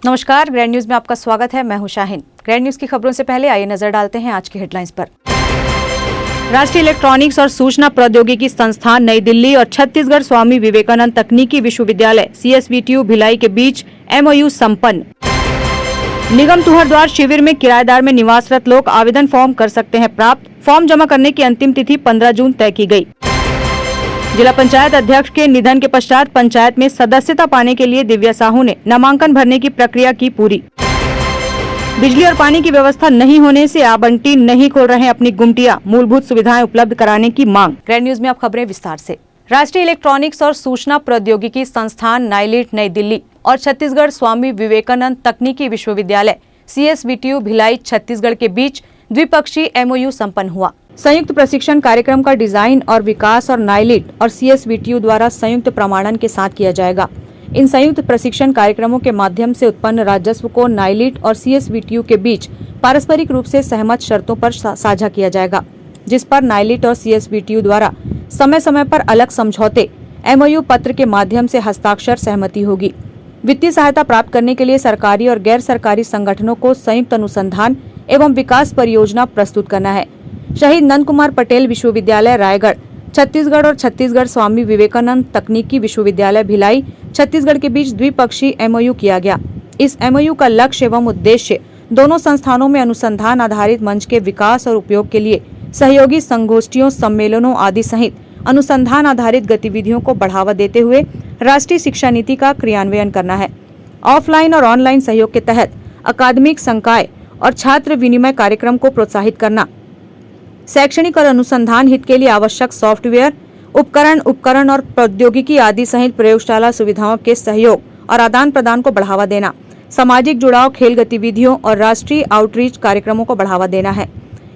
नमस्कार, grand news में आपका स्वागत है। मैं हूं शाहिन। ग्रैंड न्यूज की खबरों से पहले आइए नजर डालते हैं आज की हेडलाइंस पर। राष्ट्रीय इलेक्ट्रॉनिक्स और सूचना प्रौद्योगिकी संस्थान नई दिल्ली और छत्तीसगढ़ स्वामी विवेकानंद तकनीकी विश्वविद्यालय CSVTU भिलाई के बीच MOU संपन्न। निगम तुहरद्वार शिविर में किराएदार में निवासरत लोग आवेदन फॉर्म कर सकते हैं प्राप्त। फॉर्म जमा करने की अंतिम तिथि 15 जून तय की गई। जिला पंचायत अध्यक्ष के निधन के पश्चात पंचायत में सदस्यता पाने के लिए दिव्या साहू ने नामांकन भरने की प्रक्रिया की पूरी। बिजली और पानी की व्यवस्था नहीं होने से आवंटी नहीं खोल रहे अपनी गुमटियां, मूलभूत सुविधाएं उपलब्ध कराने की मांग। ग्रैंड न्यूज में अब खबरें विस्तार से। राष्ट्रीय इलेक्ट्रॉनिक्स और सूचना प्रौद्योगिकी संस्थान नाइलिट नई दिल्ली और छत्तीसगढ़ स्वामी विवेकानंद तकनीकी विश्वविद्यालय CSVTU भिलाई छत्तीसगढ़ के बीच द्विपक्षीय MOU संपन्न हुआ। संयुक्त प्रशिक्षण कार्यक्रम का डिजाइन और विकास और नाइलिट और CSVTU द्वारा संयुक्त प्रमाणन के साथ किया जाएगा। इन संयुक्त प्रशिक्षण कार्यक्रमों के माध्यम से उत्पन्न राजस्व को नाइलिट और CSVTU के बीच पारस्परिक रूप से सहमत शर्तों पर साझा किया जाएगा, जिस पर नाइलिट और CSVTU द्वारा समय समय पर अलग समझौते MOU पत्र के माध्यम से हस्ताक्षर सहमति होगी। वित्तीय सहायता प्राप्त करने के लिए सरकारी और गैर सरकारी संगठनों को संयुक्त अनुसंधान एवं विकास परियोजना प्रस्तुत करना है। शहीद नंद कुमार पटेल विश्वविद्यालय रायगढ़ छत्तीसगढ़ और छत्तीसगढ़ स्वामी विवेकानंद तकनीकी विश्वविद्यालय भिलाई छत्तीसगढ़ के बीच द्विपक्षीय MOU किया गया। इस MOU का लक्ष्य एवं उद्देश्य दोनों संस्थानों में अनुसंधान आधारित मंच के विकास और उपयोग के लिए सहयोगी संगोष्ठियों, सम्मेलनों आदि सहित अनुसंधान आधारित गतिविधियों को बढ़ावा देते हुए राष्ट्रीय शिक्षा नीति का क्रियान्वयन करना है। ऑफलाइन और ऑनलाइन सहयोग के तहत अकादमिक संकाय और छात्र विनिमय कार्यक्रम को प्रोत्साहित करना, शैक्षणिक और अनुसंधान हित के लिए आवश्यक सॉफ्टवेयर, उपकरण और प्रौद्योगिकी आदि सहित प्रयोगशाला सुविधाओं के सहयोग और आदान प्रदान को बढ़ावा देना, सामाजिक जुड़ाव, खेल गतिविधियों और राष्ट्रीय आउटरीच कार्यक्रमों को बढ़ावा देना है।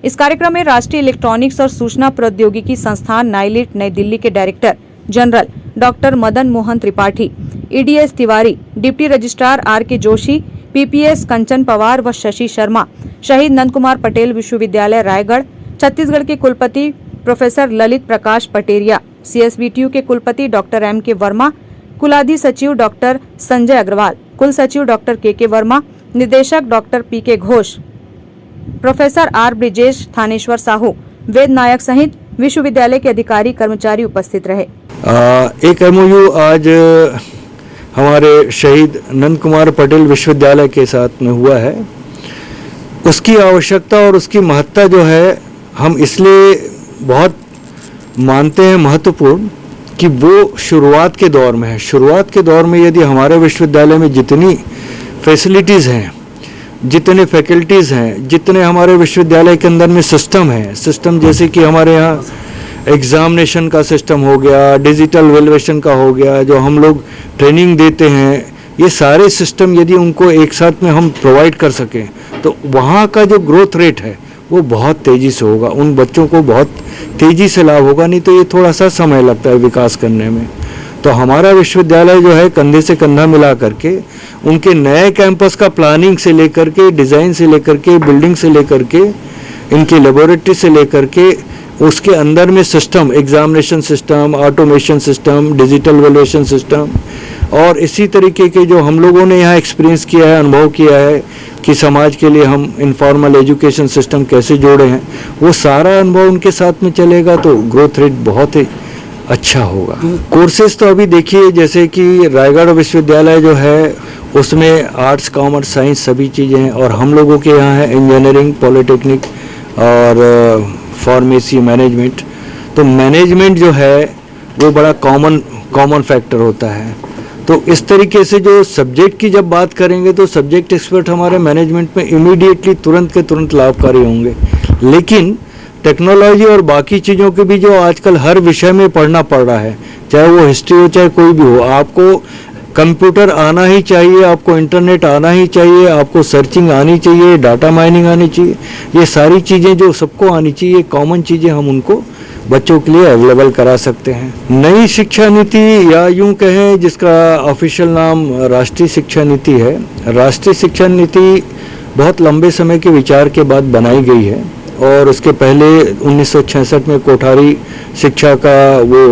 इस कार्यक्रम में राष्ट्रीय इलेक्ट्रॉनिक्स और सूचना प्रौद्योगिकी संस्थान नाइलिट नई दिल्ली के director general doctor Madan Mohan Tripathi, EDS Tiwari, deputy registrar RK Joshi, PPS कंचन पवार व शशि शर्मा, शहीद नंद कुमार पटेल विश्वविद्यालय रायगढ़ छत्तीसगढ़ के कुलपति प्रोफेसर ललित प्रकाश पटेरिया, CSVTU के कुलपति डॉक्टर MK वर्मा, कुलाधि सचिव डॉक्टर संजय अग्रवाल, कुल सचिव डॉक्टर KK वर्मा, निदेशक doctor PK Ghosh, professor R Brijesh Thaneshwar Sahu, Ved Nayak सहित विश्वविद्यालय के अधिकारी कर्मचारी उपस्थित रहे। एक MOU आज हमारे शहीद नंद कुमार पटेल विश्वविद्यालय के साथ में हुआ है। उसकी आवश्यकता और उसकी महत्ता जो है हम इसलिए बहुत मानते हैं महत्वपूर्ण कि वो शुरुआत के दौर में है। शुरुआत के दौर में यदि हमारे विश्वविद्यालय में जितनी फैसिलिटीज़ हैं, जितने फैकल्टीज़ हैं, जितने हमारे विश्वविद्यालय के अंदर में सिस्टम जैसे कि हमारे यहाँ एग्जामिनेशन का सिस्टम हो गया, डिजिटल वैल्यूएशन का हो गया, जो हम लोग ट्रेनिंग देते हैं, ये सारे सिस्टम यदि उनको एक साथ में हम प्रोवाइड कर सकें तो वहाँ का जो ग्रोथ रेट है वो बहुत तेज़ी से होगा। उन बच्चों को बहुत तेज़ी से लाभ होगा, नहीं तो ये थोड़ा सा समय लगता है विकास करने में। तो हमारा विश्वविद्यालय जो है कंधे से कंधा मिला करके उनके नए कैंपस का प्लानिंग से लेकर के, डिज़ाइन से लेकर के, बिल्डिंग से लेकर के, इनकी लेबोरेटरी से लेकर के, उसके अंदर में system, examination system, automation system, digital valuation system और इसी तरीके के जो हम लोगों ने यहाँ एक्सपीरियंस किया है, अनुभव किया है कि समाज के लिए हम इनफॉर्मल एजुकेशन सिस्टम कैसे जोड़े हैं, वो सारा अनुभव उनके साथ में चलेगा तो ग्रोथ रेट बहुत ही अच्छा होगा। कोर्सेज तो अभी देखिए जैसे कि रायगढ़ विश्वविद्यालय जो है उसमें आर्ट्स, कॉमर्स, साइंस सभी चीज़ें हैं और हम लोगों के यहाँ है इंजीनियरिंग, पॉलिटेक्निक और फार्मेसी, मैनेजमेंट। तो मैनेजमेंट जो है वो बड़ा कॉमन फैक्टर होता है। तो इस तरीके से जो सब्जेक्ट की जब बात करेंगे तो सब्जेक्ट एक्सपर्ट हमारे मैनेजमेंट में इमीडिएटली तुरंत के तुरंत लाभकारी होंगे, लेकिन टेक्नोलॉजी और बाकी चीज़ों के भी जो आजकल हर विषय में पढ़ना पड़ रहा है, चाहे वो हिस्ट्री हो चाहे कोई भी हो, आपको कंप्यूटर आना ही चाहिए, आपको इंटरनेट आना ही चाहिए, आपको सर्चिंग आनी चाहिए, डाटा माइनिंग आनी चाहिए। ये सारी चीज़ें जो सबको आनी चाहिए, कॉमन चीज़ें हम उनको बच्चों के लिए अवेलेबल करा सकते हैं। नई शिक्षा नीति या यूं कहें जिसका ऑफिशियल नाम राष्ट्रीय शिक्षा नीति है। राष्ट्रीय शिक्षा नीति बहुत लंबे समय के विचार के बाद बनाई गई है और उसके पहले 1966 में कोठारी शिक्षा का वो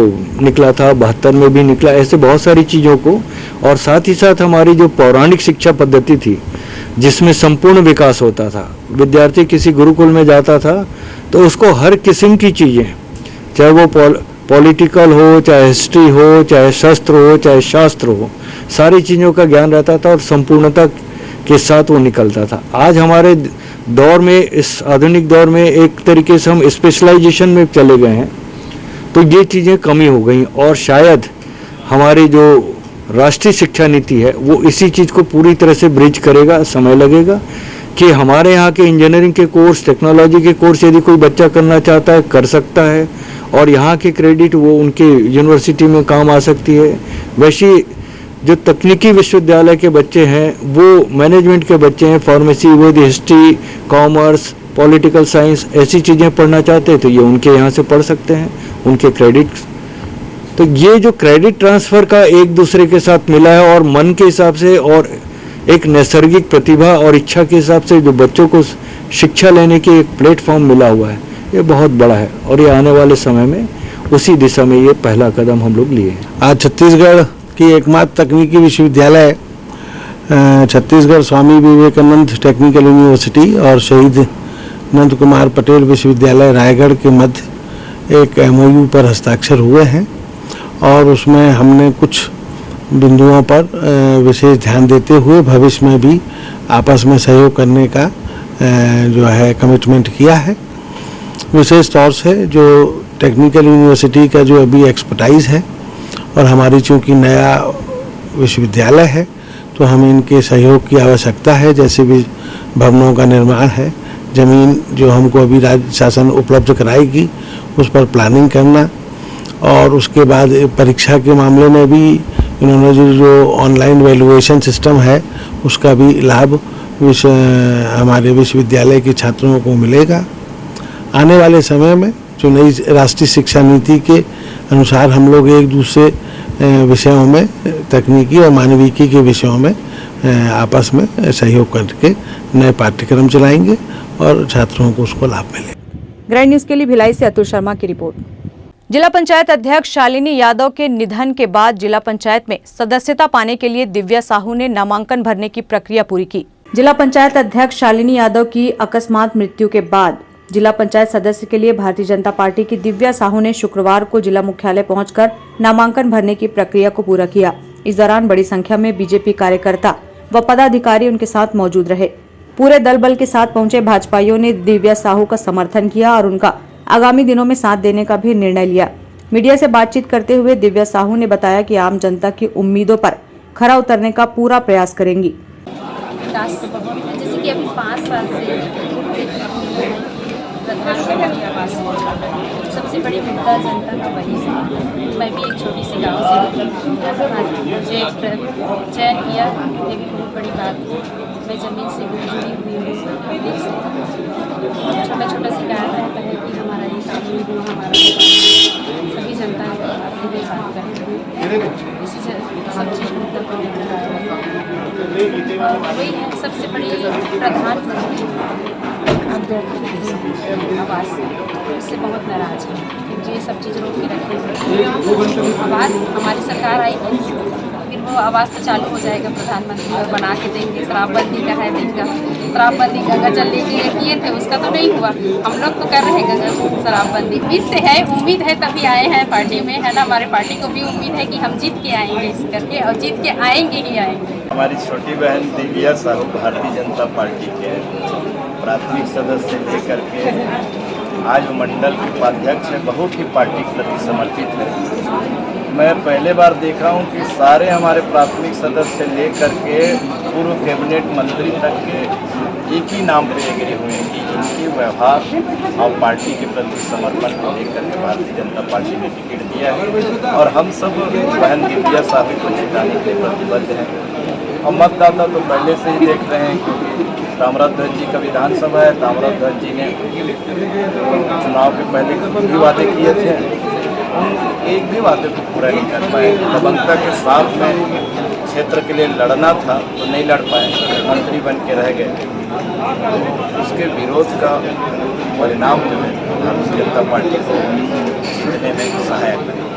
निकला था, 72 में भी निकला, ऐसे बहुत सारी चीज़ों को। और साथ ही साथ हमारी जो पौराणिक शिक्षा पद्धति थी जिसमें संपूर्ण विकास होता था, विद्यार्थी किसी गुरुकुल में जाता था तो उसको हर किस्म की चीज़ें, चाहे वो पॉलिटिकल हो, चाहे हिस्ट्री हो, चाहे शस्त्र हो, चाहे शास्त्र हो, सारी चीज़ों का ज्ञान रहता था और संपूर्णता के साथ वो निकलता था। आज हमारे दौर में, इस आधुनिक दौर में एक तरीके से हम स्पेशलाइजेशन में चले गए हैं, तो ये चीज़ें कमी हो गई। और शायद हमारी जो राष्ट्रीय शिक्षा नीति है वो इसी चीज़ को पूरी तरह से ब्रिज करेगा। समय लगेगा कि हमारे यहाँ के इंजीनियरिंग के कोर्स, टेक्नोलॉजी के कोर्स यदि कोई बच्चा करना चाहता है कर सकता है, और यहाँ के क्रेडिट वो उनके यूनिवर्सिटी में काम आ सकती है। वैसे जो तकनीकी विश्वविद्यालय के बच्चे हैं वो मैनेजमेंट के बच्चे हैं, फार्मेसी, वो हिस्ट्री, कॉमर्स, पॉलिटिकल साइंस, ऐसी चीज़ें पढ़ना चाहते हैं तो ये उनके यहाँ से पढ़ सकते हैं, उनके क्रेडिट। तो ये जो क्रेडिट ट्रांसफ़र का एक दूसरे के साथ मिला है और मन के हिसाब से और एक नैसर्गिक प्रतिभा और इच्छा के हिसाब से जो बच्चों को शिक्षा लेने की एक प्लेटफॉर्म मिला हुआ है, ये बहुत बड़ा है। और ये आने वाले समय में उसी दिशा में ये पहला कदम हम लोग लिए हैं। आज छत्तीसगढ़ की एकमात्र तकनीकी विश्वविद्यालय छत्तीसगढ़ स्वामी विवेकानंद टेक्निकल यूनिवर्सिटी और शहीद नंद कुमार पटेल विश्वविद्यालय रायगढ़ के मध्य एक MOU पर हस्ताक्षर हुए हैं, और उसमें हमने कुछ बिंदुओं पर विशेष ध्यान देते हुए भविष्य में भी आपस में सहयोग करने का जो है कमिटमेंट किया है। विशेष तौर से जो टेक्निकल यूनिवर्सिटी का जो अभी एक्सपर्टाइज है, और हमारी चूँकि नया विश्वविद्यालय है तो हमें इनके सहयोग की आवश्यकता है। जैसे भी भवनों का निर्माण है, ज़मीन जो हमको अभी राज्य शासन उपलब्ध कराएगी उस पर प्लानिंग करना, और उसके बाद परीक्षा के मामले में भी इन्होंने जो ऑनलाइन वैल्यूएशन सिस्टम है उसका भी लाभ हमारे विश्वविद्यालय के छात्रों को मिलेगा। आने वाले समय में जो नई राष्ट्रीय शिक्षा नीति के अनुसार हम लोग एक दूसरे विषयों में, तकनीकी और मानविकी के विषयों में आपस में सहयोग करके नए पाठ्यक्रम चलाएंगे और छात्रों को उसको लाभ मिलेगा। ग्रैंड न्यूज के लिए भिलाई से अतुल शर्मा की रिपोर्ट। जिला पंचायत अध्यक्ष शालिनी यादव के निधन के बाद जिला पंचायत में सदस्यता पाने के लिए दिव्या साहू ने नामांकन भरने की प्रक्रिया पूरी की। जिला पंचायत अध्यक्ष शालिनी यादव की अकस्मात मृत्यु के बाद जिला पंचायत सदस्य के लिए भारतीय जनता पार्टी की दिव्या साहू ने शुक्रवार को जिला मुख्यालय पहुंचकर नामांकन भरने की प्रक्रिया को पूरा किया। इस दौरान बड़ी संख्या में बीजेपी कार्यकर्ता व पदाधिकारी उनके साथ मौजूद रहे। पूरे दल बल के साथ पहुंचे भाजपाइयों ने दिव्या साहू का समर्थन किया और उनका आगामी दिनों में साथ देने का भी निर्णय लिया। मीडिया से बातचीत करते हुए दिव्या साहू ने बताया कि आम जनता की उम्मीदों पर खरा उतरने का पूरा प्रयास करेंगी। जैसे कि अभी 5 साल से प्रधानमंत्री आवास सबसे बड़ी मुद्दा जनता का वही है। मैं भी एक छोटी सी गांव से मुझे चयन किया, ये भी बहुत बड़ी बात है। मैं ज़मीन से जुड़ी हुई हूँ, देख सकता हूँ। छोटा सी कार्य रहता है कि हमारा ये काम नहीं हुआ, हमारा सभी जनता अपनी बात करें, इसी सब चीज़ मुद्दा पर वही है। सबसे बड़ी प्रधानमंत्री आवास इससे बहुत नाराज है, क्योंकि ये सब चीज़ रोक के रखेंगे। आवास हमारी सरकार आएगी, फिर वो आवास तो चालू हो जाएगा, प्रधानमंत्री और बना के देंगे। शराबबंदी का है देंगे, शराबबंदी गंगा जल लेके किए थे, उसका तो नहीं हुआ। हम लोग तो कर रहे हैं गंगा शराबबंदी। इससे है उम्मीद है तभी आए हैं पार्टी में, है ना। हमारे पार्टी को भी उम्मीद है कि हम जीत के आएंगे इस करके, और जीत के आएंगे ही आएंगे। हमारी छोटी बहन दिव्या साहू भारतीय जनता पार्टी के प्राथमिक सदस्य लेकर के आज मंडल के उपाध्यक्ष है, बहुत ही पार्टी के प्रति समर्पित है। मैं पहले बार देख रहा हूँ कि सारे हमारे प्राथमिक सदस्य लेकर के पूर्व कैबिनेट मंत्री तक के एक ही नाम पे गिरे हुए हैं कि इनके व्यवहार और पार्टी के प्रति समर्पण को लेकर के भारतीय जनता पार्टी ने टिकट दिया है, और हम सब बहन दिव्या साहू को जिताने के लिए प्रतिबद्ध हैं। और मतदाता तो पहले से ही देख रहे हैं, क्योंकि ताम्रध्वज जी का विधानसभा है। ताम्रध्वज जी ने चुनाव के पहले भी वादे किए थे, एक भी वादे को पूरा नहीं कर पाए। दबंगता के साथ में क्षेत्र के लिए लड़ना था तो नहीं लड़ पाए, मंत्री बन के रह गए। तो उसके विरोध का परिणाम जो है भारतीय जनता पार्टी को जीतने में सहायक है।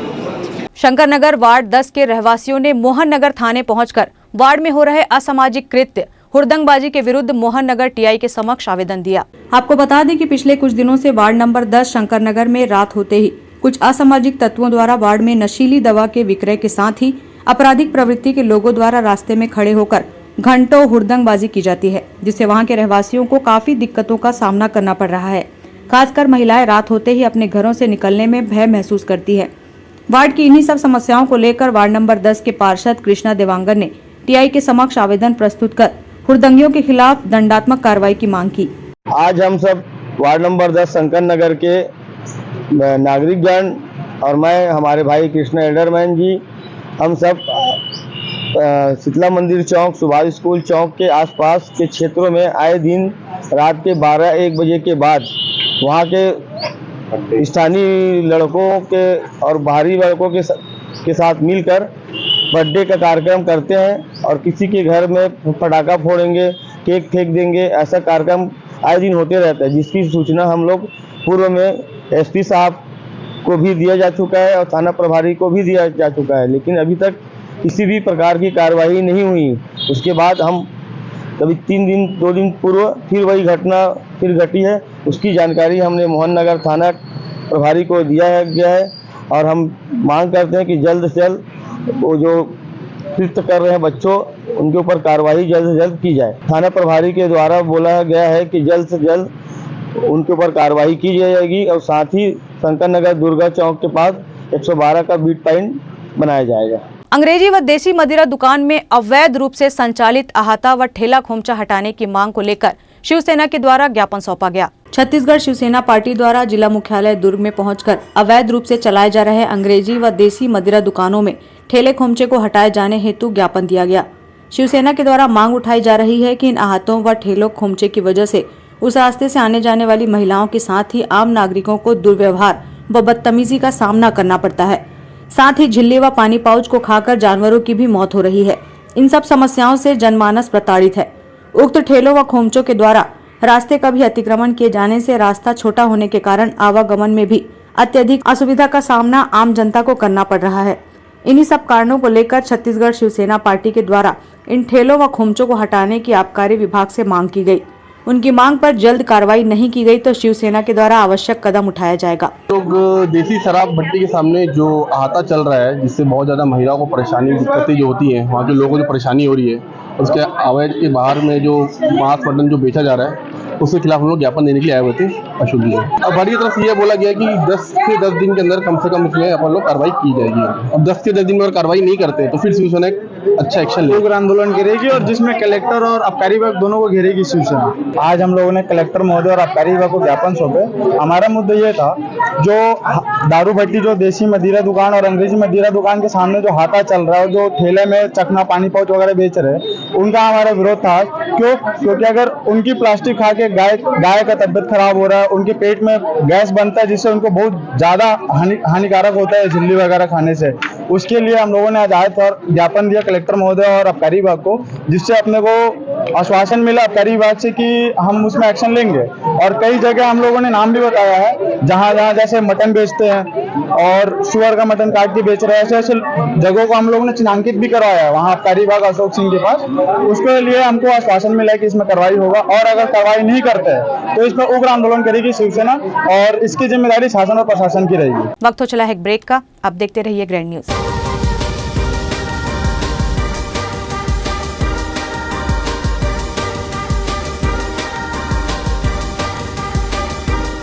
शंकरनगर वार्ड 10 के रहवासियों ने मोहन नगर थाने पहुंचकर वार्ड में हो रहे असामाजिक कृत्य हुड़दंगबाजी के विरुद्ध मोहन नगर टीआई के समक्ष आवेदन दिया। आपको बता दें कि पिछले कुछ दिनों से वार्ड नंबर 10 शंकरनगर में रात होते ही कुछ असामाजिक तत्वों द्वारा वार्ड में नशीली दवा के विक्रय के साथ ही आपराधिक प्रवृत्ति के लोगों द्वारा रास्ते में खड़े होकर घंटों हुड़दंगबाजी की जाती है, जिससे वहां के रहवासियों को काफी दिक्कतों का सामना करना पड़ रहा है। खासकर महिलाएं रात होते ही अपने घरों से निकलने में भय महसूस करती है। वार्ड की इन्हीं सब समस्याओं को लेकर वार्ड नंबर 10 के पार्षद कृष्णा देवांगन ने टीआई के समक्ष आवेदन प्रस्तुत कर हुड़दंगियों के खिलाफ दंडात्मक कार्रवाई की मांग की। आज हम सब वार्ड नंबर 10 शंकर नगर के नागरिकगण और मैं, हमारे भाई कृष्णा एल्डरमैन जी, हम सब शीतला मंदिर चौक, सुभाष स्कूल चौक के आसपास के क्षेत्रों में आए दिन रात के 12-1 बजे के बाद वहाँ के स्थानीय लड़कों के और बाहरी लड़कों के साथ मिलकर बर्थडे का कार्यक्रम करते हैं और किसी के घर में पटाखा फोड़ेंगे, केक फेंक देंगे, ऐसा कार्यक्रम आए दिन होते रहता है, जिसकी सूचना हम लोग पूर्व में एसपी साहब को भी दिया जा चुका है और थाना प्रभारी को भी दिया जा चुका है, लेकिन अभी तक किसी भी प्रकार की कार्रवाई नहीं हुई। उसके बाद हम कभी 2 दिन पूर्व फिर वही घटना फिर घटी है, उसकी जानकारी हमने मोहन नगर थाना प्रभारी को दिया गया है और हम मांग करते हैं कि जल्द से जल्द वो जो कृत्य कर रहे हैं बच्चों, उनके ऊपर कार्रवाई जल्द से जल्द की जाए। थाना प्रभारी के द्वारा बोला गया है कि जल्द से जल्द उनके ऊपर कार्रवाई की जाएगी और साथ ही शंकर नगर दुर्गा चौक के पास 112 का बीट पॉइंट बनाया जाएगा। अंग्रेजी व देसी मदिरा दुकान में अवैध रूप से संचालित अहाता व ठेला खोमचा हटाने की मांग को लेकर शिवसेना के द्वारा ज्ञापन सौंपा गया। छत्तीसगढ़ शिवसेना पार्टी द्वारा जिला मुख्यालय दुर्ग में पहुंचकर अवैध रूप से चलाए जा रहे अंग्रेजी व देसी मदिरा दुकानों में ठेले खोमचे को हटाए जाने हेतु ज्ञापन दिया गया। शिवसेना के द्वारा मांग उठाई जा रही है कि इन अहातों व ठेलों खोमचे की वजह से उस रास्ते से आने जाने वाली महिलाओं के साथ ही आम नागरिकों को दुर्व्यवहार व बदतमीजी का सामना करना पड़ता है। साथ ही झिल्ली व पानी पाउच को खाकर जानवरों की भी मौत हो रही है। इन सब समस्याओं से जनमानस प्रताड़ित है। उक्त ठेलों व खोमचों के द्वारा रास्ते का भी अतिक्रमण किए जाने से रास्ता छोटा होने के कारण आवागमन में भी अत्यधिक असुविधा का सामना आम जनता को करना पड़ रहा है। इन्हीं सब कारणों को लेकर छत्तीसगढ़ शिवसेना पार्टी के द्वारा इन ठेलों व खोमचों को हटाने की आबकारी विभाग से मांग की गई। उनकी मांग पर जल्द कार्रवाई नहीं की गई तो शिवसेना के द्वारा आवश्यक कदम उठाया जाएगा। लोग देसी शराब भट्टी के सामने जो अहाता चल रहा है, जिससे बहुत ज़्यादा महिलाओं को परेशानी दिक्कतें जो होती हैं, वहाँ के लोगों को जो परेशानी हो रही है, उसके अवैध के बाहर में जो मांस मटन जो बेचा जा रहा है, उसके खिलाफ हम लोग ज्ञापन देने के लिए आए हुए थे अशोक जी। अब हमारी तरफ से यह बोला गया कि 10 से 10 दिन के अंदर कम से कम उसमें अपन लोग कार्रवाई की जाएगी। अब 10 से 10 दिन में अगर कार्रवाई नहीं करते तो फिर शिवसेना अच्छा एक्शन लेगी, उग्र आंदोलन करेगी और जिसमें कलेक्टर और आबकारी विभाग दोनों को घेरेगी शिवसेना। आज हम लोगों ने कलेक्टर महोदय और आबकारी विभाग को ज्ञापन सौंपे। हमारा मुद्दा ये था, जो दारू भट्टी, जो देसी मदिरा दुकान और अंग्रेजी मदिरा दुकान के सामने जो हाथा चल रहा है, जो ठेले में चखना पानी पाउच वगैरह बेच रहे हैं, उनका हमारा विरोध था। क्योंकि अगर उनकी प्लास्टिक खा के गाय का तबियत खराब हो रहा है, उनके पेट में गैस बनता है, जिससे उनको बहुत ज्यादा हानिकारक होता है झिल्ली वगैरह खाने से। उसके लिए हम लोगों ने आज आए और ज्ञापन दिया कलेक्टर महोदय और आबकारी विभाग को, जिससे अपने को आश्वासन मिला आबकारी विभाग से कि हम उसमें एक्शन लेंगे। और कई जगह हम लोगों ने नाम भी बताया है, जहाँ जैसे मटन बेचते हैं और सुअर का मटन काट के बेच रहे हैं, ऐसे ऐसे जगहों को हम लोगों ने चिन्हांकित भी करवाया है वहाँ आबकारी विभाग अशोक सिंह के पास। उसके लिए हमको आश्वासन मिला है कि इसमें कार्रवाई होगा, और अगर कार्रवाई नहीं करते हैं तो इस पर उग्र आंदोलन करेगी शिवसेना और इसकी जिम्मेदारी शासन और प्रशासन की रहेगी। वक्त हो चला है एक ब्रेक का, आप देखते रहिए grand news.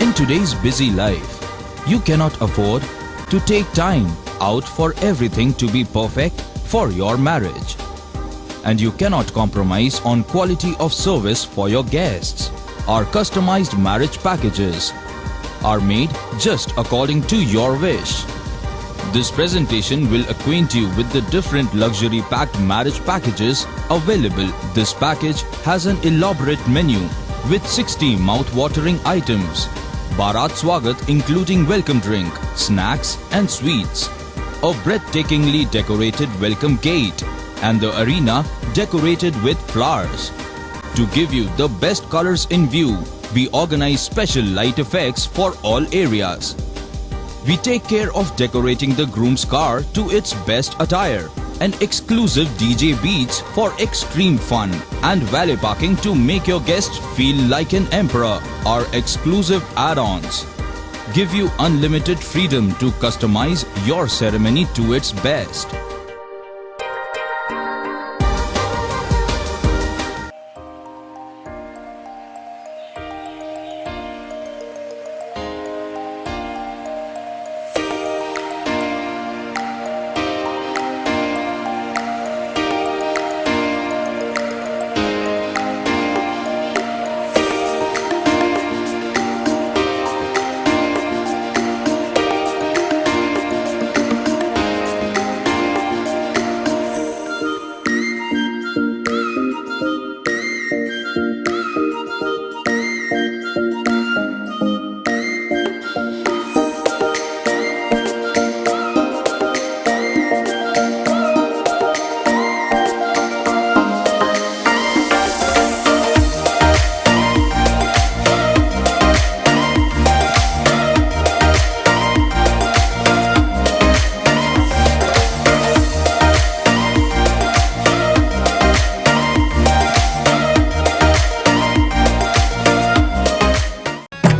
In today's busy life, you cannot afford to take time out for everything to be perfect for your marriage. And you cannot compromise on quality of service for your guests. Our customized marriage packages are made just according to your wish. This presentation will acquaint you with the different luxury packed marriage packages available. This package has an elaborate menu with 60 mouth-watering items. Bharat Swagat including welcome drink, snacks and sweets. A breathtakingly decorated welcome gate and the arena decorated with flowers. To give you the best colors in view, we organize special light effects for all areas. We take care of decorating the groom's car to its best attire, and exclusive DJ beats for extreme fun, and valet parking to make your guests feel like an emperor. Our exclusive add-ons give you unlimited freedom to customize your ceremony to its best.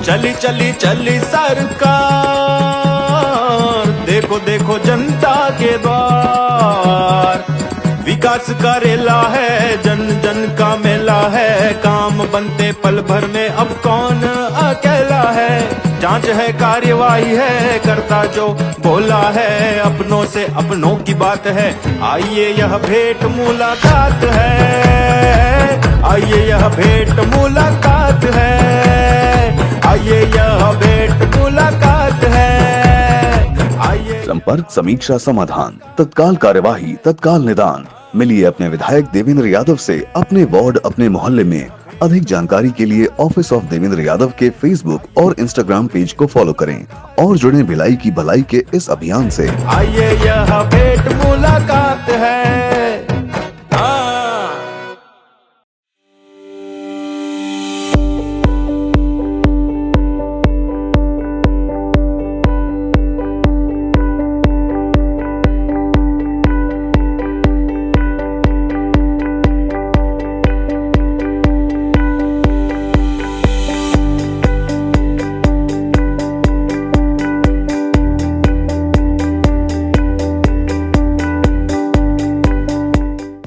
चली चली चली सरकार, देखो देखो जनता के द्वार, विकास करेला है, जन जन का मेला है, काम बनते पल भर में अब कौन अकेला है, जांच है कार्यवाही है, करता जो बोला है, अपनों से अपनों की बात है, आइए यह भेंट मुलाकात है, आइए यह भेंट मुलाकात है, आइए यह भेंट मुलाकात है, आइए। संपर्क समीक्षा समाधान, तत्काल कार्यवाही, तत्काल निदान। मिलिए अपने विधायक देवेंद्र यादव से अपने वार्ड, अपने मोहल्ले में। अधिक जानकारी के लिए ऑफिस ऑफ देवेंद्र यादव के फेसबुक और इंस्टाग्राम पेज को फॉलो करें और जुड़ें भिलाई की भलाई के इस अभियान से। आइए यह भेंट मुलाकात है।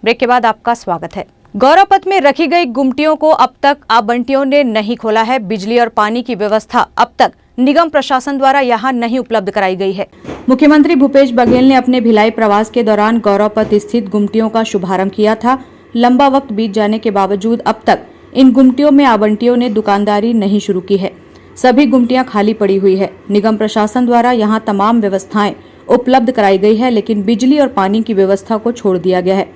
ब्रेक के बाद आपका स्वागत है। गौरव पथ में रखी गई गुमटियों को अब तक आवंटियों ने नहीं खोला है। बिजली और पानी की व्यवस्था अब तक निगम प्रशासन द्वारा यहां नहीं उपलब्ध कराई गई है। मुख्यमंत्री भूपेश बघेल ने अपने भिलाई प्रवास के दौरान गौरव पथ स्थित गुमटियों का शुभारंभ किया था। लंबा वक्त बीत जाने के बावजूद अब तक इन गुमटियों में आवंटियों ने दुकानदारी नहीं शुरू की है। सभी गुमटियां खाली पड़ी हुई है। निगम प्रशासन द्वारा यहां तमाम व्यवस्थाएं उपलब्ध कराई गई है, लेकिन बिजली और पानी की व्यवस्था को छोड़ दिया गया है,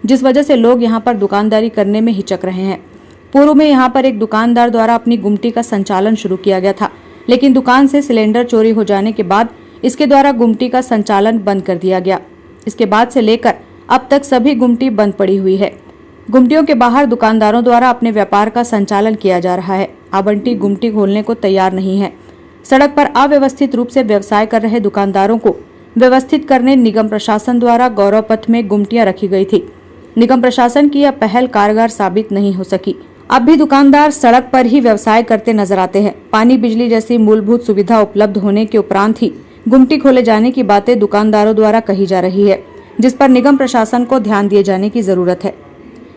जिस वजह से लोग यहां पर दुकानदारी करने में हिचक रहे हैं। पूर्व में यहां पर एक दुकानदार द्वारा अपनी गुमटी का संचालन शुरू किया गया था, लेकिन दुकान से सिलेंडर चोरी हो जाने के बाद इसके द्वारा गुमटी का संचालन बंद कर दिया गया। इसके बाद से लेकर अब तक सभी गुमटी बंद पड़ी हुई है। गुमटियों के बाहर दुकानदारों द्वारा अपने व्यापार का संचालन किया जा रहा है। आवंटी गुमटी खोलने को तैयार नहीं है। सड़क पर अव्यवस्थित रूप से व्यवसाय कर रहे दुकानदारों को व्यवस्थित करने निगम प्रशासन द्वारा गौरव पथ में गुमटियां रखी गई थी। निगम प्रशासन की यह पहल कारगर साबित नहीं हो सकी। अब भी दुकानदार सड़क पर ही व्यवसाय करते नजर आते हैं। पानी, बिजली जैसी मूलभूत सुविधा उपलब्ध होने के उपरांत ही गुमटी खोले जाने की बातें दुकानदारों द्वारा कही जा रही है, जिस पर निगम प्रशासन को ध्यान दिए जाने की जरूरत है।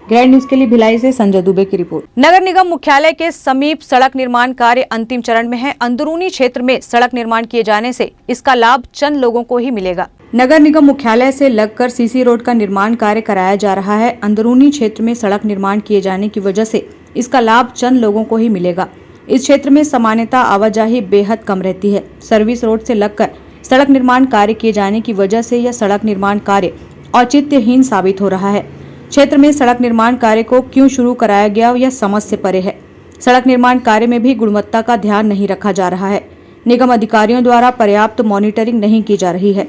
ग्रैंड न्यूज के लिए भिलाई से संजय दुबे की रिपोर्ट। नगर निगम मुख्यालय के समीप सड़क निर्माण कार्य अंतिम चरण में है। अंदरूनी क्षेत्र में सड़क निर्माण किए जाने से इसका लाभ चंद लोगों को ही मिलेगा। नगर निगम मुख्यालय से लगकर सीसी रोड का निर्माण कार्य कराया जा रहा है। अंदरूनी क्षेत्र में सड़क निर्माण किए जाने की वजह से इसका लाभ चंद लोगों को ही मिलेगा। इस क्षेत्र में सामान्यतः आवाजाही बेहद कम रहती है। सर्विस रोड से लगकर सड़क निर्माण कार्य किए जाने की वजह से यह सड़क निर्माण कार्य औचित्यहीन साबित हो रहा है। क्षेत्र में सड़क निर्माण कार्य को क्यों शुरू कराया गया, यह समझ से परे है। सड़क निर्माण कार्य में भी गुणवत्ता का ध्यान नहीं रखा जा रहा है। निगम अधिकारियों द्वारा पर्याप्त मॉनिटरिंग नहीं की जा रही है।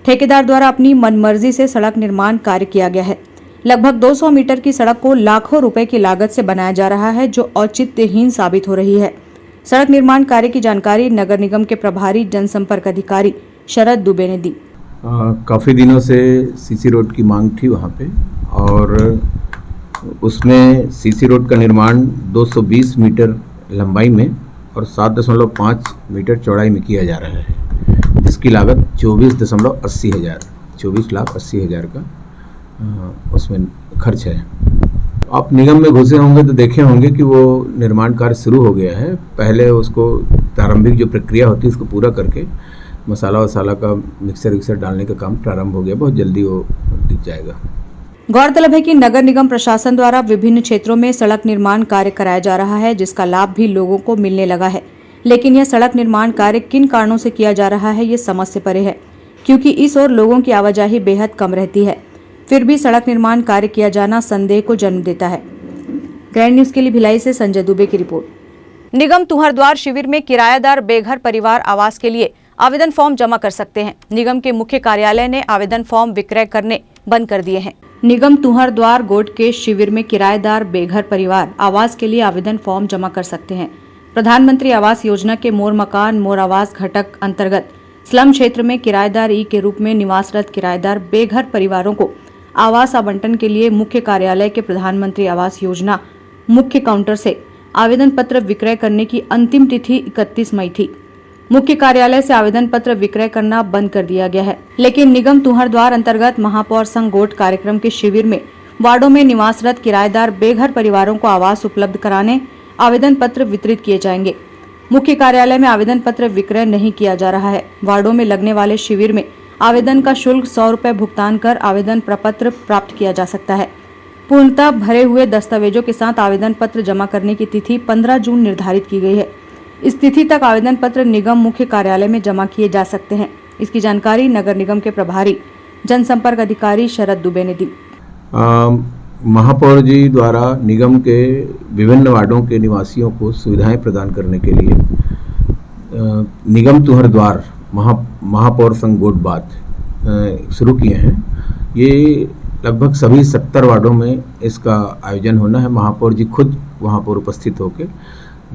ठेकेदार द्वारा अपनी मनमर्जी से सड़क निर्माण कार्य किया गया है। लगभग 200 मीटर की सड़क को लाखों रुपए की लागत से बनाया जा रहा है, जो औचित्यहीन साबित हो रही है। सड़क निर्माण कार्य की जानकारी नगर निगम के प्रभारी जनसंपर्क अधिकारी शरद दुबे ने दी। काफ़ी दिनों से सीसी रोड की मांग थी वहाँ पे, और उसमें सीसी रोड का निर्माण 220 मीटर लंबाई में और 7.5 मीटर चौड़ाई में किया जा रहा है, जिसकी लागत 24,80,000 का उसमें खर्च है। आप निगम में घुसे होंगे तो देखे होंगे कि वो निर्माण कार्य शुरू हो गया है। पहले उसको प्रारंभिक जो प्रक्रिया होती है उसको पूरा करके मसाला वसाला का मिक्सर डालने का काम प्रारंभ हो गया, बहुत जल्दी वो दिख जाएगा। गौरतलब है कि नगर निगम प्रशासन द्वारा विभिन्न क्षेत्रों में सड़क निर्माण कार्य कराया जा रहा है, जिसका लाभ भी लोगों को मिलने लगा है। लेकिन यह सड़क निर्माण कार्य किन कारणों से किया जा रहा है, ये समझ से परे है, क्योंकि इस ओर लोगों की आवाजाही बेहद कम रहती है। फिर भी सड़क निर्माण कार्य किया जाना संदेह को जन्म देता है। ग्रैंड न्यूज के लिए भिलाई से संजय दुबे की रिपोर्ट। निगम तुहरद्वार शिविर में किराएदार बेघर परिवार आवास के लिए आवेदन फॉर्म जमा कर सकते हैं। निगम के मुख्य कार्यालय ने आवेदन फॉर्म विक्रय करने बंद कर दिए हैं। निगम तुहरद्वार गोट के शिविर में किराएदार बेघर परिवार आवास के लिए आवेदन फॉर्म जमा कर सकते हैं। प्रधानमंत्री आवास योजना के मोर मकान मोर आवास घटक अंतर्गत स्लम क्षेत्र में किराएदार ई के रूप में निवासरत किराएदार बेघर परिवारों को आवास आवंटन के लिए मुख्य कार्यालय के प्रधानमंत्री आवास योजना मुख्य काउंटर से आवेदन पत्र विक्रय करने की अंतिम तिथि 31 मई थी। मुख्य कार्यालय से आवेदन पत्र विक्रय करना बंद कर दिया गया है, लेकिन निगम तुहरद्वार अंतर्गत महापौर संघ गोट कार्यक्रम के शिविर में वार्डों में निवासरत किराएदार बेघर परिवारों को आवास उपलब्ध कराने आवेदन पत्र वितरित किए जाएंगे। मुख्य कार्यालय में आवेदन पत्र विक्रय नहीं किया जा रहा है। वार्डों में लगने वाले शिविर में आवेदन का शुल्क 100 रुपए भुगतान कर आवेदन प्रपत्र प्राप्त किया जा सकता है। पूर्णतः भरे हुए दस्तावेजों के साथ आवेदन पत्र जमा करने की तिथि 15 जून निर्धारित की गई है। इस तिथि तक आवेदन पत्र निगम मुख्य कार्यालय में जमा किए जा सकते हैं। इसकी जानकारी नगर निगम के प्रभारी जनसंपर्क अधिकारी शरद दुबे ने दी। महापौर जी द्वारा निगम के विभिन्न वार्डों के निवासियों को सुविधाएं प्रदान करने के लिए निगम तुहरद्वार महापौर संघ गोट बात शुरू किए हैं। ये लगभग सभी 70 वार्डों में इसका आयोजन होना है। महापौर जी खुद वहाँ पर उपस्थित होकर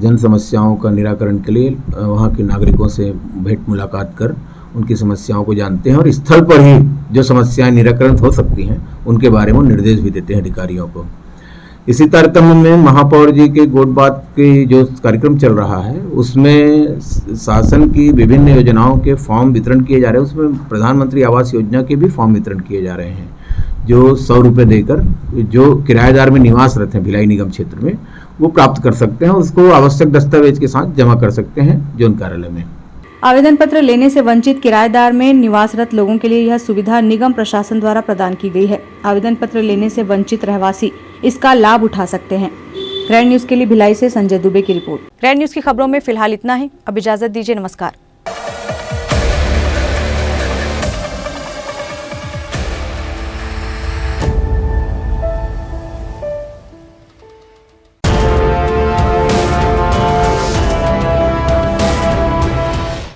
जन समस्याओं का निराकरण के लिए वहाँ के नागरिकों से भेंट मुलाकात कर उनकी समस्याओं को जानते हैं और स्थल पर ही जो समस्याएं निराकरण हो सकती हैं उनके बारे में निर्देश भी देते हैं अधिकारियों को। इसी तारतम्य में महापौर जी के गोट बात के जो कार्यक्रम चल रहा है उसमें शासन की विभिन्न योजनाओं के फॉर्म वितरण किए जा रहे हैं। उसमें प्रधानमंत्री आवास योजना के भी फॉर्म वितरण किए जा रहे हैं, जो 100 रुपये देकर जो किराएदार में निवासरत हैं भिलाई निगम क्षेत्र में वो प्राप्त कर सकते हैं। उसको आवश्यक दस्तावेज के साथ जमा कर सकते हैं जोन कार्यालय में। आवेदन पत्र लेने से वंचित किराएदार में निवासरत लोगों के लिए यह सुविधा निगम प्रशासन द्वारा प्रदान की गई है। आवेदन पत्र लेने से वंचित रहवासी इसका लाभ उठा सकते हैं। ग्रैंड न्यूज के लिए भिलाई से संजय दुबे की रिपोर्ट। ग्रैंड न्यूज की खबरों में फिलहाल इतना ही। अब इजाजत दीजिए, नमस्कार।